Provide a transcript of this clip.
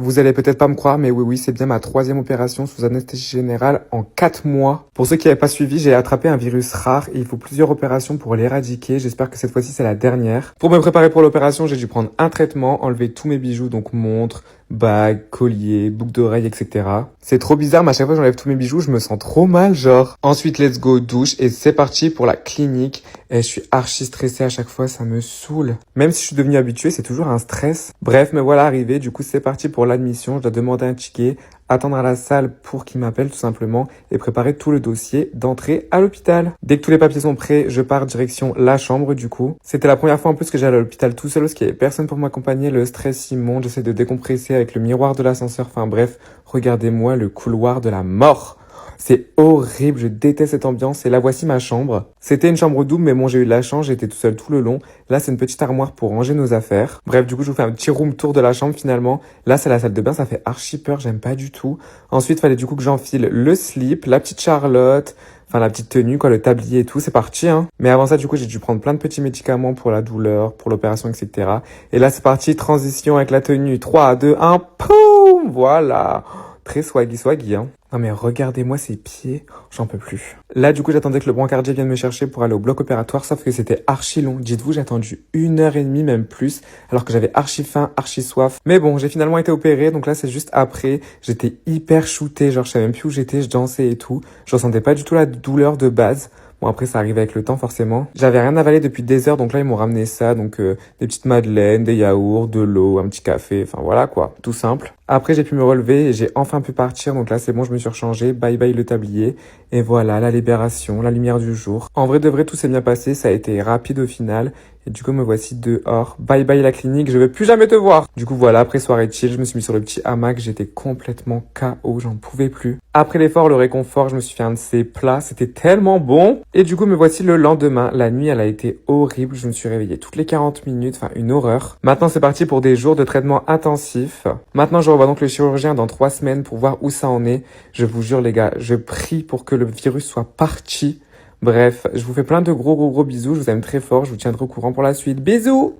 Vous allez peut-être pas me croire, mais oui, c'est bien ma 3e opération sous anesthésie générale en 4 mois. Pour ceux qui n'avaient pas suivi, j'ai attrapé un virus rare et il faut plusieurs opérations pour l'éradiquer. J'espère que cette fois-ci, c'est la dernière. Pour me préparer pour l'opération, j'ai dû prendre un traitement, enlever tous mes bijoux, donc montre, bague, collier, boucle d'oreille, etc. C'est trop bizarre, mais à chaque fois que j'enlève tous mes bijoux, je me sens trop mal, genre. Ensuite, let's go, douche, et c'est parti pour la clinique. Et je suis archi stressé à chaque fois, ça me saoule. Même si je suis devenu habitué, c'est toujours un stress. Bref, me voilà arrivé, du coup, c'est parti pour l'admission. Je dois demander un ticket, attendre à la salle pour qu'il m'appelle tout simplement, et préparer tout le dossier d'entrée à l'hôpital. Dès que tous les papiers sont prêts, je pars direction la chambre, du coup. C'était la première fois en plus que j'allais à l'hôpital tout seul, parce qu'il y avait personne pour m'accompagner, le stress immonde, j'essaie de décompresser avec le miroir de l'ascenseur, enfin bref, regardez-moi le couloir de la mort. C'est horrible, je déteste cette ambiance et là voici ma chambre. C'était une chambre double mais bon j'ai eu de la chance, j'étais tout seul tout le long. Là c'est une petite armoire pour ranger nos affaires. Bref du coup je vous fais un petit room tour de la chambre finalement. Là c'est la salle de bain, ça fait archi peur, j'aime pas du tout. Ensuite fallait du coup que j'enfile le slip, la petite Charlotte, enfin la petite tenue quoi, le tablier et tout, c'est parti hein. Mais avant ça du coup j'ai dû prendre plein de petits médicaments pour la douleur, pour l'opération etc. Et là c'est parti, transition avec la tenue, 3, 2, 1, poum, voilà. Très swaggy hein. Non mais regardez-moi ces pieds, j'en peux plus. Là du coup j'attendais que le brancardier vienne me chercher pour aller au bloc opératoire, sauf que c'était archi long. Dites-vous j'ai attendu 1h30 même plus, alors que j'avais archi faim, archi soif. Mais bon j'ai finalement été opéré, donc là c'est juste après. J'étais hyper shooté, genre je savais même plus où j'étais, je dansais et tout. Je ressentais pas du tout la douleur de base. Bon après ça arrive avec le temps forcément. J'avais rien avalé depuis des heures donc là ils m'ont ramené ça, donc des petites madeleines, des yaourts, de l'eau, un petit café, enfin voilà quoi, tout simple. Après j'ai pu me relever et j'ai enfin pu partir donc là c'est bon je me suis rechangé, bye bye le tablier et voilà la libération, la lumière du jour. En vrai de vrai tout s'est bien passé, ça a été rapide au final. Et du coup, me voici dehors. Bye bye la clinique, je vais plus jamais te voir. Du coup, voilà, après soirée chill, je me suis mis sur le petit hamac. J'étais complètement KO, j'en pouvais plus. Après l'effort, le réconfort, je me suis fait un de ces plats. C'était tellement bon. Et du coup, me voici le lendemain. La nuit, elle a été horrible. Je me suis réveillé toutes les 40 minutes. Enfin, une horreur. Maintenant, c'est parti pour des jours de traitement intensif. Maintenant, je revois donc le chirurgien dans 3 semaines pour voir où ça en est. Je vous jure, les gars, je prie pour que le virus soit parti. Bref, je vous fais plein de gros bisous, je vous aime très fort, je vous tiendrai au courant pour la suite. Bisous!